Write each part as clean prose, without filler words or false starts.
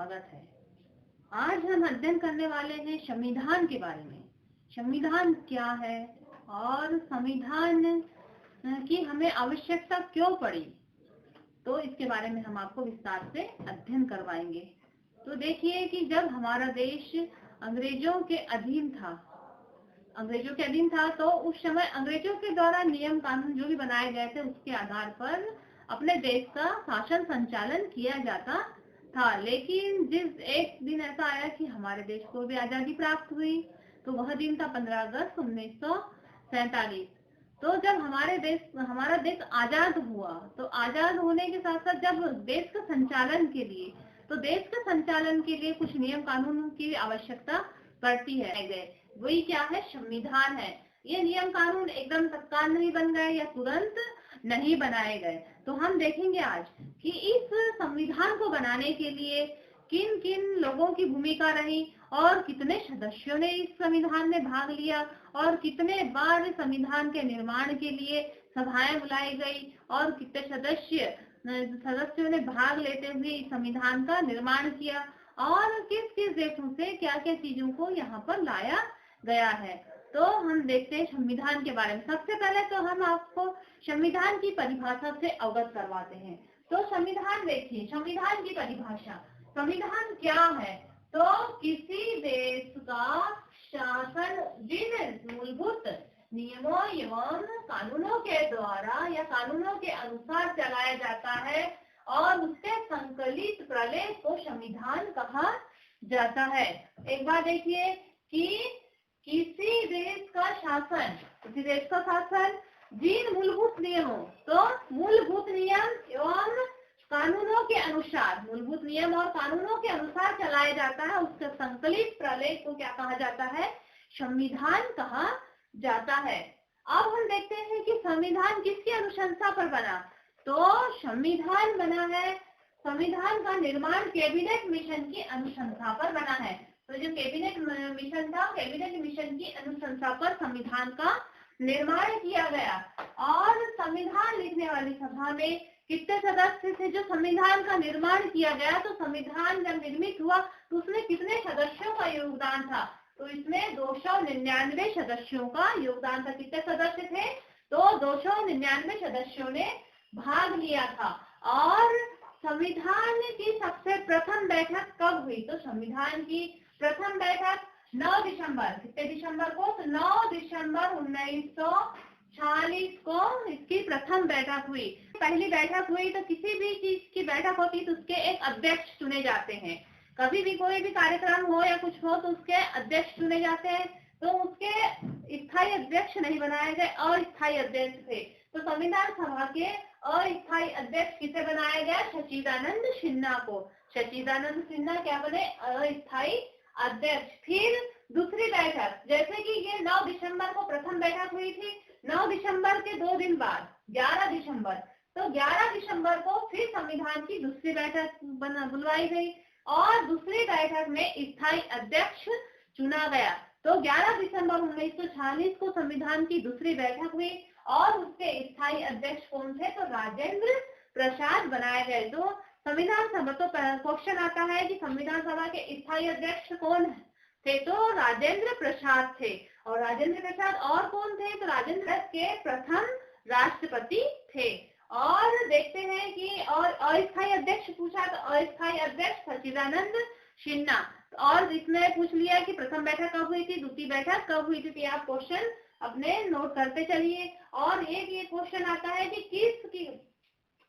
स्वागत है। आज हम अध्ययन करने वाले हैं संविधान के बारे में। संविधान क्या है और संविधान की हमें आवश्यकता क्यों पड़ी, तो इसके बारे में हम आपको विस्तार से अध्ययन करवाएंगे। तो देखिए कि जब हमारा देश अंग्रेजों के अधीन था तो उस समय अंग्रेजों के द्वारा नियम कानून जो भी बनाए गए थे उसके आधार पर अपने देश का शासन संचालन किया जाता था। लेकिन जिस एक दिन ऐसा आया कि हमारे देश को भी आजादी प्राप्त हुई, तो वह दिन था 15 अगस्त 1947। तो जब हमारा देश आजाद हुआ, तो आजाद होने के साथ साथ जब देश के संचालन के लिए कुछ नियम कानून की आवश्यकता पड़ती है। वही क्या है, संविधान है। ये नियम कानून एकदम तत्काल नहीं बन गए या तुरंत नहीं बनाए गए। तो हम देखेंगे आज कि इस संविधान को बनाने के लिए किन किन लोगों की भूमिका रही और कितने सदस्यों ने इस संविधान में भाग लिया और कितने बार संविधान के निर्माण के लिए सभाएं बुलाई गई और कितने सदस्यों ने भाग लेते हुए इस संविधान का निर्माण किया और किस किस देशों से क्या क्या चीजों को यहाँ पर लाया गया है। तो हम देखते हैं संविधान के बारे में। सबसे पहले तो हम आपको संविधान की परिभाषा से अवगत करवाते हैं। तो संविधान देखिए, संविधान की परिभाषा, संविधान क्या है? तो किसी देश का शासन जिन मूलभूत नियमों एवं कानूनों के द्वारा या कानूनों के अनुसार चलाया जाता है और उसके संकलित प्रलेप को संविधान कहा जाता है। एक बार देखिए कि किसी देश का शासन जिन मूलभूत नियमों, तो मूलभूत नियम एवं कानूनों के अनुसार, मूलभूत नियम और कानूनों के अनुसार चलाया जाता है, उसके संकलित प्रलेप को क्या कहा जाता है? संविधान कहा जाता है। अब हम देखते हैं कि संविधान किसकी अनुशंसा पर बना। तो संविधान बना है, संविधान का निर्माण कैबिनेट मिशन की अनुशंसा पर बना है। तो जो कैबिनेट मिशन था, कैबिनेट मिशन की अनुशंसा पर संविधान का निर्माण किया गया। और संविधान लिखने वाली सभा में कितने सदस्य थे? जो संविधान का निर्माण किया गया, तो संविधान जब निर्मित हुआ तो उसमें कितने सदस्यों का योगदान था? तो इसमें 299 सदस्यों का योगदान था। कितने सदस्य थे? तो 299 सदस्यों ने भाग लिया था। और संविधान की सबसे प्रथम बैठक कब हुई? तो संविधान की प्रथम बैठक 9 दिसंबर, कितने दिसंबर को? तो 9 दिसंबर 1946 को इसकी प्रथम बैठक हुई। पहली बैठक हुई तो किसी भी चीज की बैठक होती तो उसके एक अध्यक्ष चुने जाते हैं। कभी भी कोई भी कार्यक्रम हो या कुछ हो तो उसके अध्यक्ष चुने जाते हैं। तो उसके स्थायी अध्यक्ष नहीं बनाए गए, अस्थायी अध्यक्ष थे। तो संविधान सभा के अस्थायी अध्यक्ष किसे बनाया गया? सच्चिदानंद सिन्हा को। सच्चिदानंद सिन्हा क्या बने? अस्थायी अध्यक्ष। फिर दूसरी बैठक, जैसे कि ये 9 दिसंबर को प्रथम बैठक हुई थी, 9 दिसंबर के 2 दिन बाद 11 दिसंबर, तो 11 दिसंबर को फिर संविधान की दूसरी बैठक बुलवाई गई और दूसरी बैठक में स्थायी अध्यक्ष चुना गया। तो 11 दिसंबर 1946 को संविधान की दूसरी बैठक हुई और उसके स्थायी अध्यक्ष कौन थे? तो राजेंद्र प्रसाद बनाए गए। तो संविधान सभा, तो क्वेश्चन आता है कि संविधान सभा के स्थायी अध्यक्ष कौन थे? तो राजेंद्र प्रसाद थे। और राजेंद्र प्रसाद और कौन थे? तो राजेंद्र के प्रथम राष्ट्रपति थे। और देखते हैं कि और अस्थायी अध्यक्ष पूछा, तो अस्थायी अध्यक्ष सच्चिदानंद सिन्हा। और इसमें पूछ लिया कि प्रथम बैठक कब हुई थी, दूसरी बैठक कब हुई थी। तो आप क्वेश्चन अपने नोट करते चलिए। और एक ये क्वेश्चन आता है कि किसकी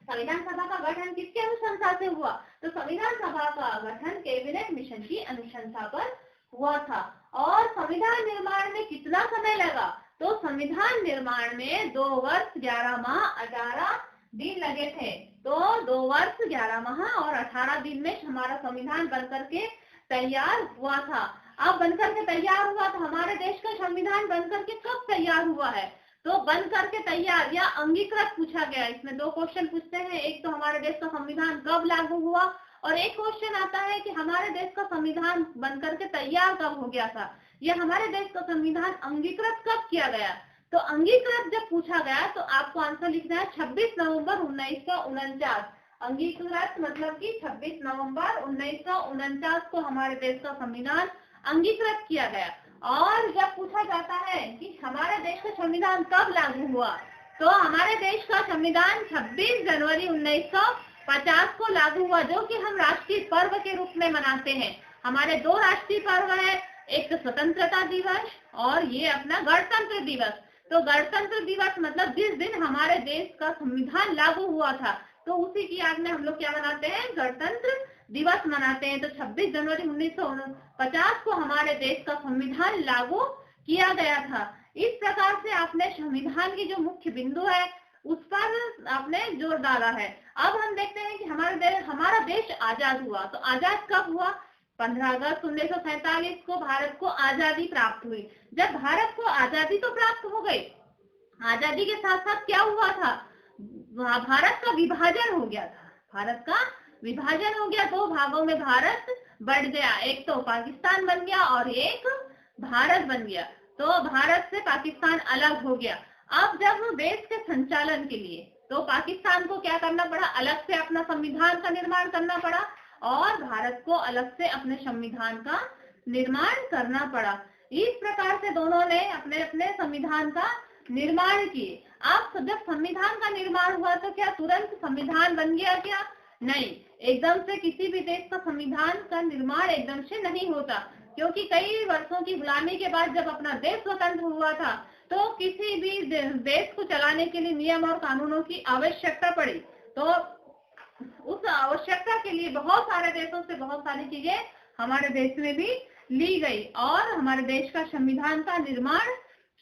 संविधान सभा का गठन किसके अनुशंसा से हुआ? तो संविधान सभा का गठन कैबिनेट मिशन की अनुशंसा पर हुआ था। और संविधान निर्माण में कितना समय लगा? तो संविधान निर्माण में 2 वर्ष 11 माह 18 दिन लगे थे। तो 2 वर्ष 11 माह और 18 दिन में हमारा संविधान बनकर के तैयार हुआ था। अब बनकर के तैयार हुआ तो हमारे देश का संविधान बनकर के कब तैयार हुआ है? तो बन करके तैयार या अंगीकृत पूछा गया। इसमें 2 क्वेश्चन पूछते हैं, एक तो हमारे देश का संविधान कब लागू हुआ और एक क्वेश्चन आता है कि हमारे देश का संविधान बन करके तैयार कब हो गया था, या हमारे देश का संविधान अंगीकृत कब किया गया। तो अंगीकृत जब पूछा गया तो आपको आंसर लिखना है 26 नवंबर 1949। अंगीकृत मतलब कि 26 नवंबर 1949 को हमारे देश का संविधान अंगीकृत किया गया। और जब पूछा जाता है कि हमारे देश का संविधान कब लागू हुआ, तो हमारे देश का संविधान 26 जनवरी 1950 को लागू हुआ, जो कि हम राष्ट्रीय पर्व के रूप में मनाते हैं। हमारे 2 राष्ट्रीय पर्व है, एक तो स्वतंत्रता दिवस और ये अपना गणतंत्र दिवस। तो गणतंत्र दिवस मतलब जिस दिन हमारे देश का संविधान लागू हुआ था, तो उसी की याद में हम लोग क्या मनाते हैं, गणतंत्र दिवस मनाते हैं। तो 26 जनवरी 1950 को हमारे देश का संविधान लागू किया गया था। इस प्रकार से आपने संविधान की जो मुख्य बिंदु है उस पर आपने जोर डाला है। अब हम देखते हैं कि हमारा देश आजाद हुआ। तो आजाद कब हुआ? 15 अगस्त 1947 को भारत को आजादी प्राप्त हुई। जब भारत को आजादी तो प्राप्त हो गई, आजादी के साथ साथ क्या हुआ था, भारत का विभाजन हो गया था। भारत का विभाजन हो गया, 2 भागों में भारत बढ़ गया, एक तो पाकिस्तान बन गया और एक भारत बन गया। तो भारत से पाकिस्तान अलग हो गया। अब जब देश के संचालन के लिए तो पाकिस्तान को क्या करना पड़ा, अलग से अपना संविधान का निर्माण करना पड़ा और भारत को अलग से अपने संविधान का निर्माण करना पड़ा। इस प्रकार से दोनों ने अपने अपने संविधान का निर्माण किए। अब जब संविधान का निर्माण हुआ तो क्या तुरंत संविधान बन गया क्या? नहीं, एकदम से किसी भी देश का संविधान का निर्माण एकदम से नहीं होता, क्योंकि कई वर्षों की गुलामी के बाद जब अपना देश स्वतंत्र हुआ था तो किसी भी देश को चलाने के लिए नियम और कानूनों की आवश्यकता पड़ी। तो उस आवश्यकता के लिए बहुत सारे देशों से बहुत सारी चीजें हमारे देश में भी ली गई और हमारे देश का संविधान का निर्माण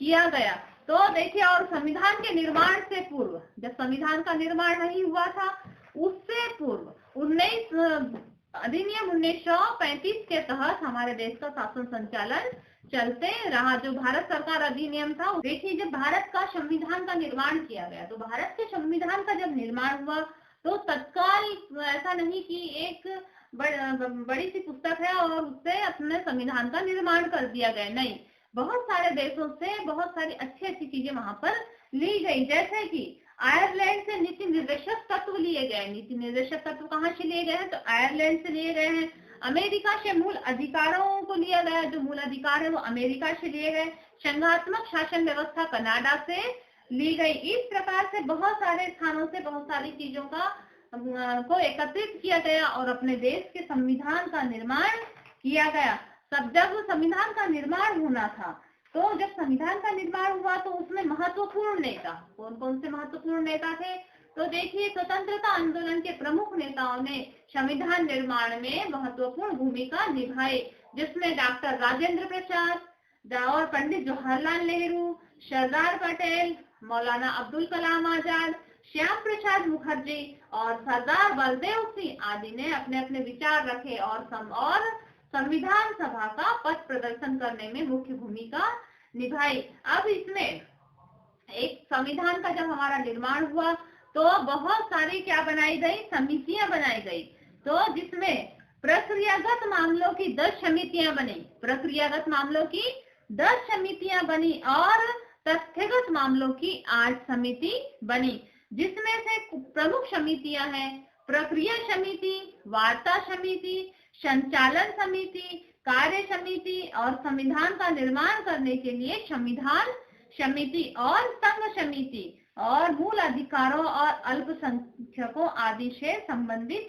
किया गया। तो देखिए, और संविधान के निर्माण से पूर्व, जब संविधान का निर्माण नहीं हुआ था उससे पूर्व अधिनियम 1935 के तहत हमारे देश का शासन संचालन चलते रहा। जो भारत सरकार अधिनियम था, देखिए जब भारत का संविधान का निर्माण किया गया, तो भारत के संविधान का जब निर्माण हुआ तो तत्काल ऐसा नहीं कि एक बड़ी सी पुस्तक है और उससे अपने संविधान का निर्माण कर दिया गया, नहीं, बहुत सारे देशों से बहुत सारी अच्छी अच्छी चीजें वहां पर ली गई। जैसे कि आयरलैंड से नीति निर्देशक तत्व लिए गए। नीति निर्देशक तत्व कहाँ से लिए गए हैं? तो आयरलैंड से लिए गए हैं। अमेरिका से मूल अधिकारों को लिया गया, जो मूल अधिकार है वो अमेरिका से लिए गए। संघात्मक शासन व्यवस्था कनाडा से ली गई। इस प्रकार से बहुत सारे स्थानों से बहुत सारी चीजों को एकत्रित किया गया और अपने देश के संविधान का निर्माण किया गया। जब संविधान का निर्माण होना था, तो जब संविधान का निर्माण हुआ तो उसमें महत्वपूर्ण नेता कौन कौन से महत्वपूर्ण नेता थे? तो देखिए, स्वतंत्रता आंदोलन के प्रमुख नेताओं ने संविधान निर्माण में महत्वपूर्ण भूमिका निभाई, जिसमें डॉक्टर राजेंद्र प्रसाद और पंडित जवाहरलाल नेहरू, सरदार पटेल, मौलाना अब्दुल कलाम आजाद, श्याम प्रसाद मुखर्जी और सरदार बलदेव सिंह आदि ने अपने अपने विचार रखे और संविधान सभा का पथ प्रदर्शन करने में मुख्य भूमिका निभाई। अब इसमें एक संविधान का जब हमारा निर्माण हुआ तो बहुत सारी क्या बनाई गई, समितियां बनाई गई। तो जिसमें प्रक्रियागत मामलों की 10 समितियां बनी, प्रक्रियागत मामलों की 10 समितियां बनी और तथ्यगत मामलों की 8 समिति बनी, जिसमें से प्रमुख समितियां हैं प्रक्रिया समिति, वार्ता समिति, संचालन समिति, कार्य समिति और संविधान का निर्माण करने के लिए संविधान समिति और संघ समिति और मूल अधिकारों और अल्पसंख्यकों आदि से संबंधित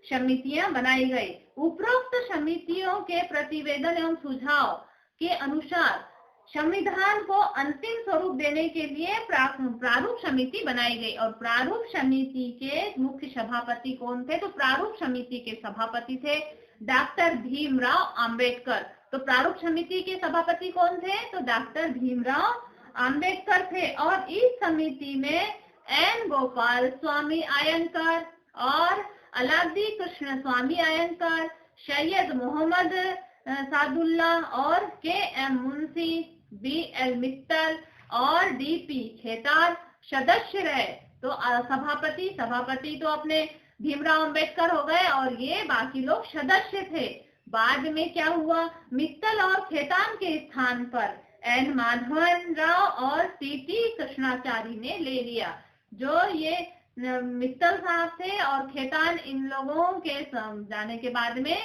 समितियां बनाई गई। उपरोक्त समितियों के प्रतिवेदन एवं सुझाव के अनुसार संविधान को अंतिम स्वरूप देने के लिए प्रारूप समिति बनाई गई। और प्रारूप समिति के मुख्य सभापति कौन थे? तो प्रारूप समिति के सभापति थे डॉक्टर भीमराव अंबेडकर। तो प्रारूप समिति के सभापति कौन थे? तो डॉक्टर भीमराव अंबेडकर थे। और इस समिति में एन गोपाल स्वामी अयंकर और अलादी कृष्ण स्वामी अयंकर, सैयद मोहम्मद सादुल्ला और K M Munshi, B L Mittal और डी पी खेतार सदस्य रहे। तो सभापति तो अपने भीमराव अंबेडकर हो गए और ये बाकी लोग सदस्य थे। बाद में क्या हुआ, मित्तल और खेतान के स्थान पर एन माधवन राव और सी टी कृष्णाचारी ने ले लिया। जो ये मित्तल साहब थे और खेतान, इन लोगों के जाने के बाद में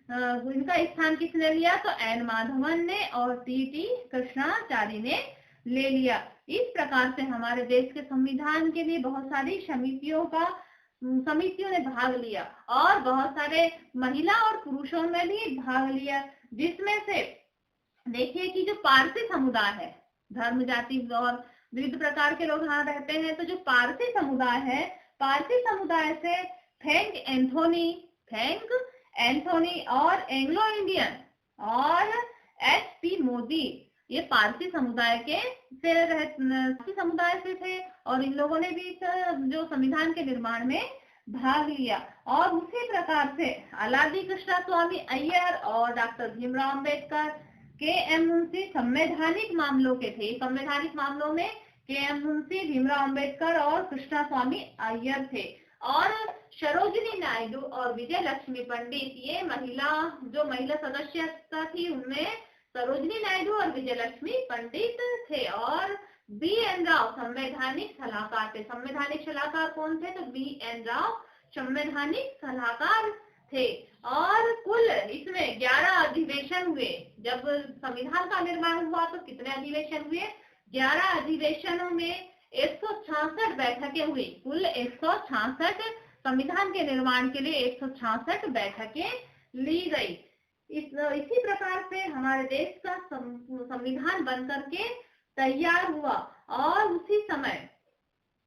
इनका स्थान किसने लिया? तो एन माधवन ने और टी कृष्णाचारी ने ले लिया। इस प्रकार से हमारे देश के संविधान के लिए बहुत सारी समितियों ने भाग लिया और बहुत सारे महिला और पुरुषों ने भी भाग लिया, जिसमें से देखिए कि जो पारसी समुदाय है, धर्म जाति और विविध प्रकार के लोग यहाँ रहते हैं, तो जो पारसी समुदाय है, पारसी समुदाय से फ्रैंक एंथोनी और एंग्लो इंडियन और एच.पी. मोदी, ये पारसी समुदाय से थे और इन लोगों ने भी जो संविधान के निर्माण में भाग लिया। और उसी प्रकार से अलादी कृष्णस्वामी अय्यर और डॉक्टर भीमराव अम्बेडकर, के.एम. मुंशी संवैधानिक मामलों के थे। संवैधानिक मामलों में के.एम. मुंशी, भीमराव अम्बेडकर और कृष्णस्वामी अय्यर थे। और सरोजिनी नायडू और विजय लक्ष्मी पंडित, ये महिला सदस्यता थी, उनमें सरोजिनी नायडू और विजय लक्ष्मी पंडित थे। और बी.एन. राव संवैधानिक सलाहकार थे। संवैधानिक सलाहकार कौन थे? तो बी.एन. राव संवैधानिक सलाहकार थे। और कुल इसमें 11 अधिवेशन हुए। जब संविधान का निर्माण हुआ तो कितने अधिवेशन हुए? 11 अधिवेशनों में 166 बैठकें हुई। कुल 166, संविधान के निर्माण के लिए 166 बैठकें ली गई। इसी प्रकार से हमारे देश का संविधान बनकर के तैयार हुआ। और उसी समय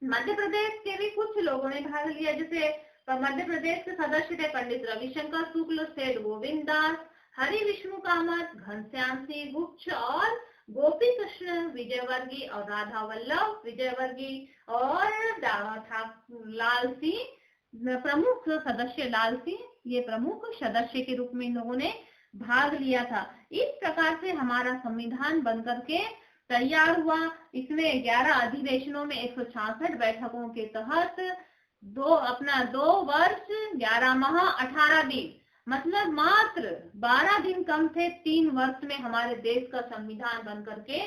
मध्य प्रदेश के भी कुछ लोगों ने भाग लिया, जैसे मध्य प्रदेश के सदस्य थे पंडित रविशंकर शुक्ल, सेठ गोविंद दास, हरि विष्णु कामत, घनश्याम सिंह गुप्त और गोपी कृष्ण विजयवर्गीय और राधा वल्लभ विजयवर्गीय और लाल सिंह प्रमुख सदस्य, लाल सिंह ये प्रमुख सदस्य के रूप में इन लोगों ने भाग लिया था। इस प्रकार से हमारा संविधान बनकर के तैयार हुआ। इसमें 11 अधिवेशनों में 166 बैठकों के तहत 2 वर्ष 11 माह 18 दिन, मतलब मात्र 12 दिन कम थे, 3 वर्ष में हमारे देश का संविधान बनकर के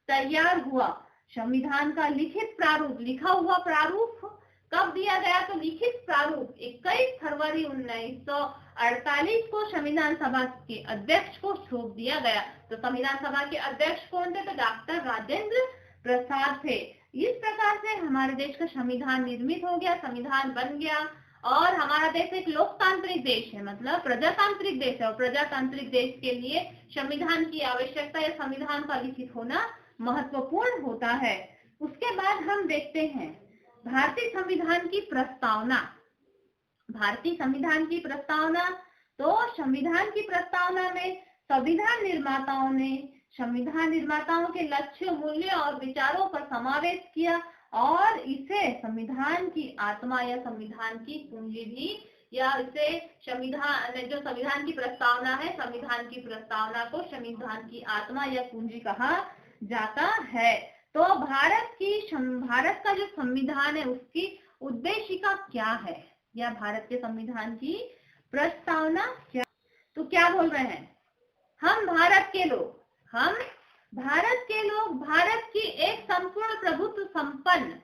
तैयार हुआ। संविधान का लिखित प्रारूप, लिखा हुआ प्रारूप कब दिया गया? तो लिखित प्रारूप 21 फरवरी 1948 को संविधान सभा के अध्यक्ष को सौंप दिया गया। तो संविधान सभा के अध्यक्ष कौन थे? तो डॉक्टर राजेंद्र प्रसाद थे। इस प्रकार से हमारे देश का संविधान निर्मित हो गया, संविधान बन गया। और हमारा देश एक लोकतांत्रिक देश है, मतलब प्रजातांत्रिक देश है। और प्रजातांत्रिक देश के लिए संविधान की आवश्यकता या संविधान का लिखित होना महत्वपूर्ण होता है। उसके बाद हम देखते हैं भारतीय संविधान की प्रस्तावना। भारतीय संविधान की प्रस्तावना, तो संविधान की प्रस्तावना में संविधान निर्माताओं के लक्ष्य, मूल्य और विचारों पर समावेश किया और इसे संविधान की आत्मा या संविधान की कुंजी भी, या इसे संविधान की प्रस्तावना है, संविधान की प्रस्तावना को संविधान की आत्मा या कुंजी कहा जाता है। तो भारत का जो संविधान है उसकी उद्देशिका क्या है, या भारत के संविधान की प्रस्तावना क्या? तो क्या बोल रहे हैं? हम भारत के लोग भारत की एक संपूर्ण प्रभुत्व संपन्न,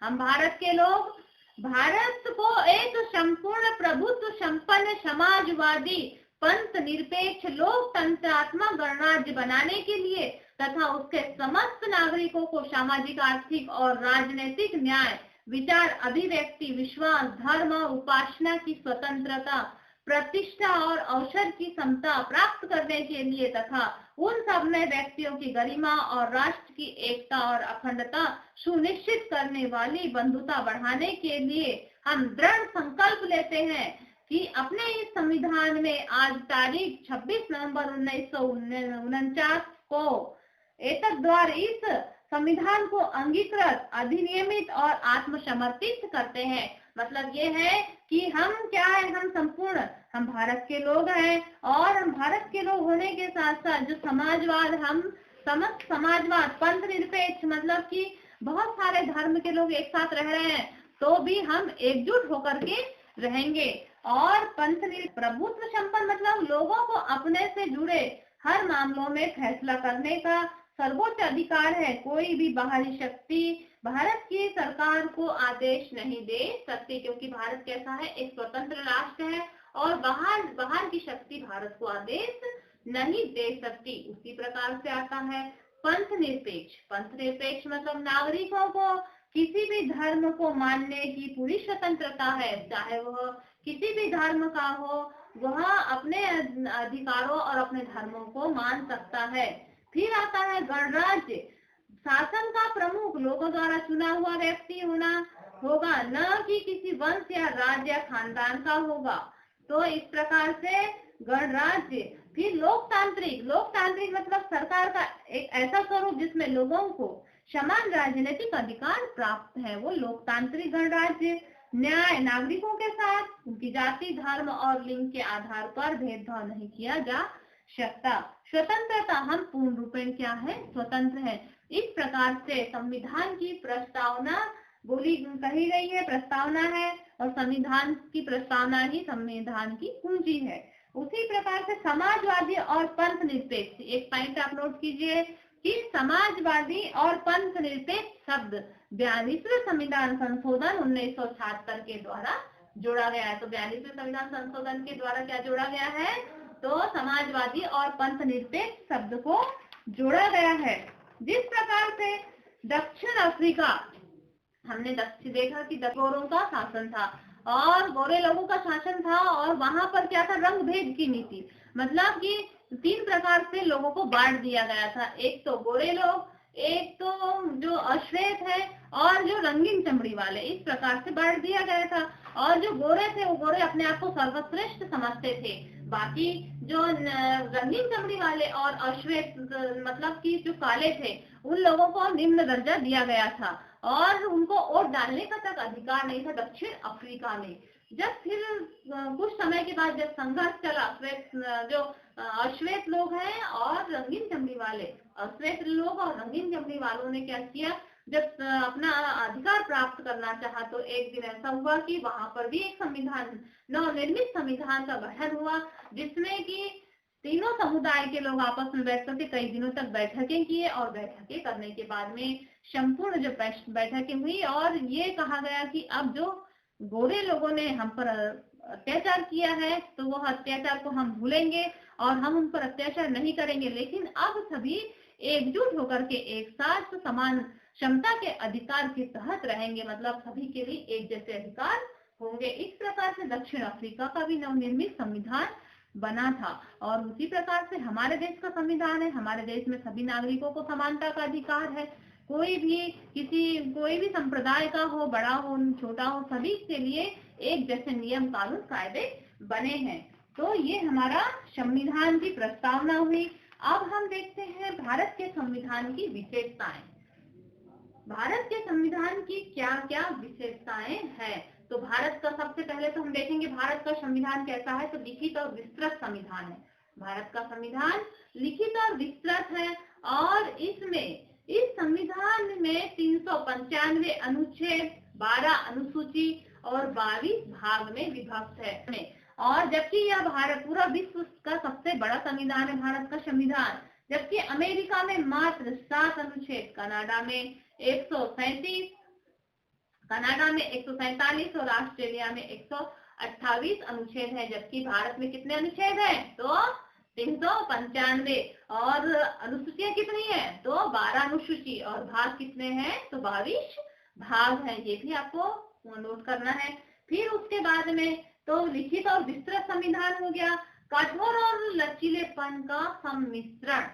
हम भारत के लोग भारत को एक संपूर्ण प्रभुत्व संपन्न समाजवादी पंथ निरपेक्ष लोकतंत्रात्मक गणराज्य बनाने के लिए तथा उसके समस्त नागरिकों को सामाजिक, आर्थिक और राजनीतिक न्याय, विचार, अभिव्यक्ति, विश्वास, धर्म, उपासना की स्वतंत्रता, प्रतिष्ठा और अवसर की समता प्राप्त करने के लिए तथा उन सब में व्यक्तियों की गरिमा और राष्ट्र की एकता और अखंडता सुनिश्चित करने वाली बंधुता बढ़ाने के लिए हम दृढ़ संकल्प लेते हैं कि अपने इस संविधान में आज तारीख 26 नवंबर 1949 को एतद्वारा इस संविधान को अंगीकृत, अधिनियमित और आत्मसमर्पित करते हैं। मतलब ये है कि हम क्या है, हम भारत के लोग हैं और हम भारत के लोग होने के साथ साथ जो समाजवाद, हम समस्त समाजवाद, पंथ निरपेक्ष, मतलब कि बहुत सारे धर्म के लोग एक साथ रह रहे हैं तो भी हम एकजुट होकर के रहेंगे। और पंथ प्रभुत्व संपन्न मतलब लोगों को अपने से जुड़े हर मामलों में फैसला करने का सर्वोच्च अधिकार है। कोई भी बाहरी शक्ति भारत की सरकार को आदेश नहीं दे सकती, क्योंकि भारत कैसा है, एक स्वतंत्र राष्ट्र है और बाहर की शक्ति भारत को आदेश नहीं दे सकती। उसी प्रकार से आता है पंथ निरपेक्ष। पंथ निरपेक्ष मतलब नागरिकों को किसी भी धर्म को मानने की पूरी स्वतंत्रता है, चाहे वह किसी भी धर्म का हो, वह अपने अधिकारों और अपने धर्मों को मान सकता है। फिर आता है गणराज्य। शासन का प्रमुख लोगों द्वारा चुना हुआ व्यक्ति होगा, न कि किसी वंश या राज्य या खानदान का होगा। तो इस प्रकार से गणराज्य। फिर लोकतांत्रिक। लोकतांत्रिक मतलब सरकार का एक ऐसा स्वरूप जिसमें लोगों को समान राजनीतिक अधिकार प्राप्त है, वो लोकतांत्रिक गणराज्य। न्याय। नागरिकों के साथ उनकी जाति, धर्म और लिंग के आधार पर भेदभाव नहीं किया जा सकता। स्वतंत्रता। हम पूर्ण रूपेण क्या है, स्वतंत्र है। इस प्रकार से संविधान की प्रस्तावना कही गई है, प्रस्तावना है, और संविधान की प्रस्तावना ही संविधान की कुंजी है। उसी प्रकार से समाजवादी और पंथ निरपेक्ष। एक पॉइंट आप नोट कीजिए कि समाजवादी और पंथ निरपेक्ष शब्द 42वें संविधान संशोधन 1976 के द्वारा जोड़ा गया है। तो 42वें संविधान संशोधन के द्वारा क्या जोड़ा गया है, तो समाजवादी और पंथ निरपेक्ष शब्द को जोड़ा गया है। जिस प्रकार से दक्षिण अफ्रीका, हमने देखा कि गोरों का शासन था और गोरे लोगों का शासन था, और वहां पर क्या था, रंग भेद की नीति। मतलब कि 3 प्रकार से लोगों को बांट दिया गया था। एक तो गोरे लोग, एक तो जो अश्वेत है, और जो रंगीन चमड़ी वाले। इस प्रकार से बांट दिया गया था। और जो गोरे थे वो गोरे अपने आप को सर्वश्रेष्ठ समझते थे। बाकी जो रंगीन चमड़ी वाले और अश्वेत मतलब कि जो काले थे, उन लोगों को निम्न दर्जा दिया गया था और उनको वोट डालने का तक अधिकार नहीं था दक्षिण अफ्रीका में। जब फिर कुछ समय के बाद जब संघर्ष चला, जो अश्वेत लोग हैं और रंगीन चमड़ी वाले, अश्वेत लोग और रंगीन चमड़ी वालों ने क्या किया, जब अपना अधिकार प्राप्त करना चाहा, तो एक दिन ऐसा हुआ कि वहां पर भी एक संविधान, नवनिर्मित संविधान का गठन हुआ, जिसमें कि तीनों समुदाय के लोग आपस में बैठ करके कई दिनों तक बैठकें किए, और बैठकें करने के बाद में संपूर्ण जो बैठकें हुई और ये कहा गया कि अब जो गोरे लोगों ने हम पर अत्याचार किया है, तो वह अत्याचार को हम भूलेंगे और हम उन पर अत्याचार नहीं करेंगे, लेकिन अब सभी एकजुट होकर के एक साथ समान क्षमता के अधिकार के तहत रहेंगे, मतलब सभी के लिए एक जैसे अधिकार होंगे। इस प्रकार से दक्षिण अफ्रीका का भी नवनिर्मित संविधान बना था। और उसी प्रकार से हमारे देश का संविधान है। हमारे देश में सभी नागरिकों को समानता का अधिकार है। कोई भी संप्रदाय का हो, बड़ा हो, छोटा हो, सभी के लिए एक जैसे नियम, कानून, कायदे बने हैं। तो ये हमारा संविधान की प्रस्तावना हुई। अब हम देखते हैं भारत के संविधान की विशेषताएं। भारत के संविधान की क्या क्या विशेषताएं हैं। तो भारत का सबसे पहले तो हम देखेंगे भारत का संविधान कैसा है, तो लिखित और विस्तृत संविधान है। भारत का संविधान लिखित और विस्तृत है और इस संविधान में 395 अनुच्छेद, 12 अनुसूची और 22 भाग में विभक्त है। और जबकि यह भारत पूरा विश्व का सबसे बड़ा संविधान है भारत का संविधान, जबकि अमेरिका में मात्र 7 अनुच्छेद, कनाडा में 137, कनाडा में 147 और ऑस्ट्रेलिया में 128 अनुच्छेद है। जबकि भारत में कितने अनुच्छेद हैं, तो 395। और अनुसूचियां कितनी है, तो 12 अनुसूची, और भाग कितने हैं, तो 22 भाग हैं। ये भी आपको नोट करना है। फिर उसके बाद में तो लिखित और विस्तृत संविधान हो गया। कठोर और लचीलेपन का सम्मिश्रण।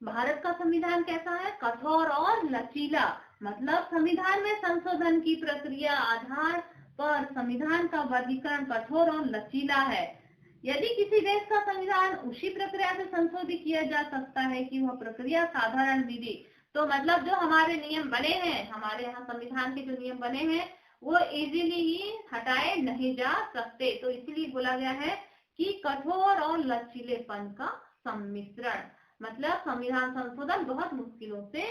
भारत का संविधान कैसा है, कठोर और लचीला, मतलब संविधान में संशोधन की प्रक्रिया आधार पर संविधान का वर्गीकरण कठोर और लचीला है। यदि किसी देश का संविधान उसी प्रक्रिया से संशोधित किया जा सकता है कि वह प्रक्रिया साधारण विधि, तो मतलब जो हमारे नियम बने हैं, हमारे यहाँ संविधान के जो नियम बने हैं वो इजीली ही हटाए नहीं जा सकते। तो इसलिए बोला गया है कि कठोर और लचीलेपन का सम्मिश्रण, मतलब संविधान संशोधन बहुत मुश्किलों से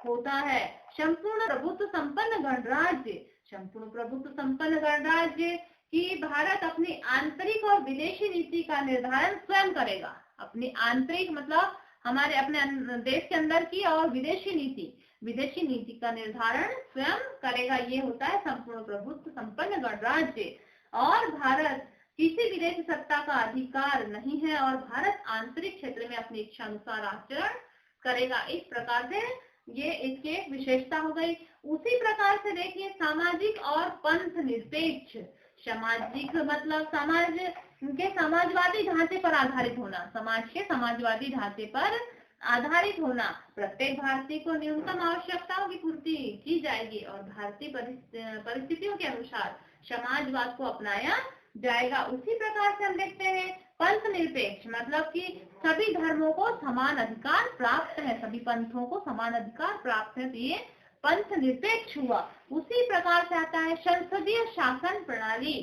होता है। संपूर्ण प्रभुत्व संपन्न गणराज्य। संपूर्ण प्रभुत्व संपन्न गणराज्य कि भारत अपनी आंतरिक और विदेशी नीति का निर्धारण स्वयं करेगा। अपनी आंतरिक मतलब हमारे अपने देश के अंदर की और विदेशी नीति का निर्धारण स्वयं करेगा। ये होता है संपूर्ण प्रभुत्व संपन्न गणराज्य। और भारत किसी विदेशी सत्ता का अधिकार नहीं है और भारत आंतरिक क्षेत्र में अपनी इच्छा अनुसार आचरण करेगा। इस प्रकार से ये इसकी एक विशेषता हो गई। उसी प्रकार से देखिए सामाजिक और पंथ निरपेक्ष। सामाजिक मतलब समाज के समाजवादी ढांचे पर आधारित होना, समाज के समाजवादी ढांचे पर आधारित होना। प्रत्येक भारतीय को न्यूनतम आवश्यकताओं की पूर्ति की जाएगी और भारतीय परिस्थितियों के अनुसार समाजवाद को अपनाया जाएगा। उसी प्रकार से हम देखते हैं पंथ निरपेक्ष मतलब कि सभी धर्मों को समान अधिकार प्राप्त है, सभी पंथों को समान अधिकार प्राप्त है, तो ये पंथ निरपेक्ष हुआ। उसी प्रकार से आता है संसदीय शासन प्रणाली।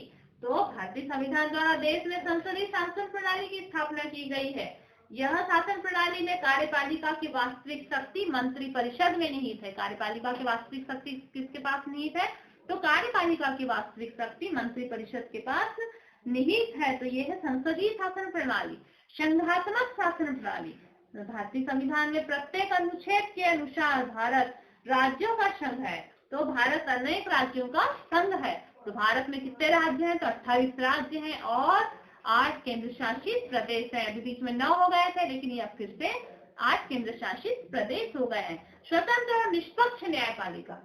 तो भारतीय संविधान द्वारा देश में संसदीय शासन प्रणाली की स्थापना की गई है। यह शासन प्रणाली में कार्यपालिका की वास्तविक शक्ति मंत्री परिषद में निहित है। कार्यपालिका की वास्तविक शक्ति किसके पास निहित है? तो कार्यपालिका की वास्तविक शक्ति मंत्री परिषद के पास निहित है। तो यह है संसदीय शासन प्रणाली। संघात्मक शासन प्रणाली। भारतीय संविधान में प्रत्येक अनुच्छेद के अनुसार भारत राज्यों का संघ है। तो भारत अनेक राज्यों का संघ है। तो भारत में कितने राज्य हैं? तो 28 राज्य हैं और 8 केंद्र शासित प्रदेश है। अभी बीच में 9 हो गए थे, लेकिन ये फिर से 8 केंद्र शासित प्रदेश हो गए हैं। स्वतंत्र और निष्पक्ष न्यायपालिका।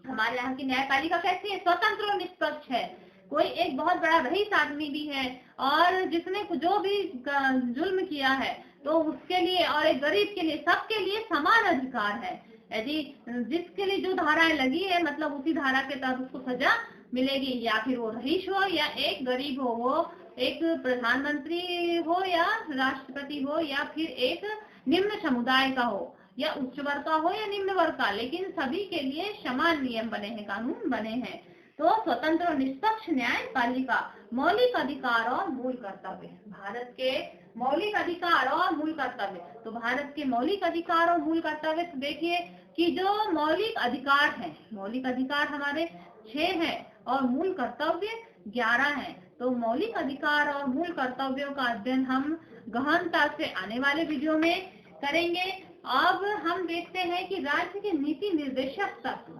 हमारे यहाँ की न्यायपालिका कैसी है? स्वतंत्र और निष्पक्ष है। कोई एक बहुत बड़ा रईस आदमी भी है और जिसने जो भी जुल्म किया है तो उसके लिए और एक गरीब के लिए सबके लिए समान अधिकार है। यदि जिसके लिए जो धाराएं लगी है मतलब उसी धारा के तहत उसको सजा मिलेगी, या फिर वो रईस हो या एक गरीब हो, वो एक प्रधानमंत्री हो या राष्ट्रपति हो या फिर एक निम्न समुदाय का हो या उच्च वर्ग का हो या निम्न वर्ग का, लेकिन सभी के लिए समान नियम बने हैं, कानून बने हैं। तो स्वतंत्र और निष्पक्ष न्यायपालिका। मौलिक अधिकार और मूल कर्तव्य। भारत के मौलिक अधिकार और मूल कर्तव्य। तो भारत के मौलिक अधिकार और मूल कर्तव्य तो देखिए कि जो मौलिक अधिकार हैं, मौलिक अधिकार हमारे 6 हैं और मूल कर्तव्य 11 हैं। तो मौलिक अधिकार और मूल कर्तव्यों का अध्ययन हम गहनता से आने वाले वीडियो में करेंगे। अब हम देखते हैं कि राज्य के नीति निर्देशक तत्व।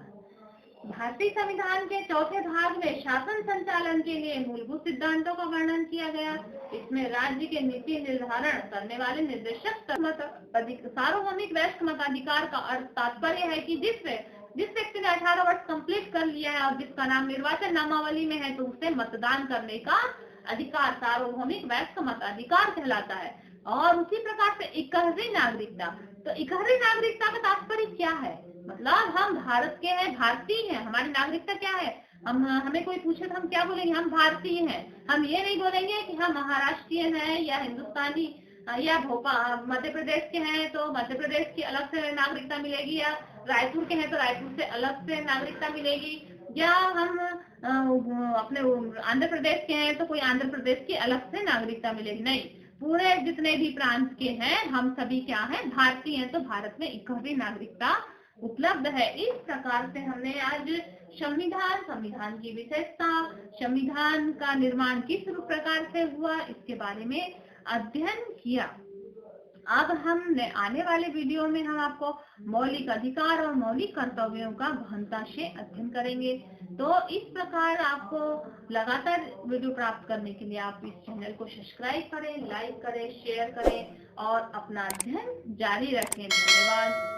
भारतीय संविधान के चौथे भाग में शासन संचालन के लिए मूलभूत सिद्धांतों का वर्णन किया गया। इसमें राज्य के नीति निर्धारण करने वाले निर्देशक तत्व। सार्वभौमिक वयस्क मताधिकार का अर्थ तात्पर्य है कि जिस व्यक्ति ने 18 वर्ष कंप्लीट कर लिया है और जिसका नाम निर्वाचन नामावली में है तो उसे मतदान करने का अधिकार सार्वभौमिक वयस्क मताधिकार कहलाता है। और उसी प्रकार से इकहरी नागरिकता। तो इकहरी नागरिकता का तात्पर्य क्या है? मतलब हम भारत के हैं, भारतीय हैं, हमारी नागरिकता क्या है? हमें कोई पूछे तो हम क्या बोलेंगे? हम भारतीय हैं। हम ये नहीं बोलेंगे कि हम महाराष्ट्रीय हैं या हिंदुस्तानी या भोपाल मध्य प्रदेश के हैं तो मध्य प्रदेश की अलग से नागरिकता मिलेगी, या रायपुर के हैं तो रायपुर से अलग से नागरिकता मिलेगी, या हम अपने आंध्र प्रदेश के हैं तो कोई आंध्र प्रदेश की अलग से नागरिकता मिलेगी। नहीं, पूरे जितने भी प्रांत के हैं हम सभी क्या हैं? भारतीय हैं। तो भारत में इकहरी नागरिकता उपलब्ध है। इस प्रकार से हमने आज संविधान की विशेषता, संविधान का निर्माण किस प्रकार से हुआ, इसके बारे में अध्ययन किया। अब हमने आने वाले वीडियो में हम आपको मौलिक अधिकार और मौलिक कर्तव्यों का गहनता से अध्ययन करेंगे। तो इस प्रकार आपको लगातार वीडियो प्राप्त करने के लिए आप इस चैनल को सब्सक्राइब करें, लाइक करें, शेयर करें और अपना अध्ययन जारी रखें। धन्यवाद।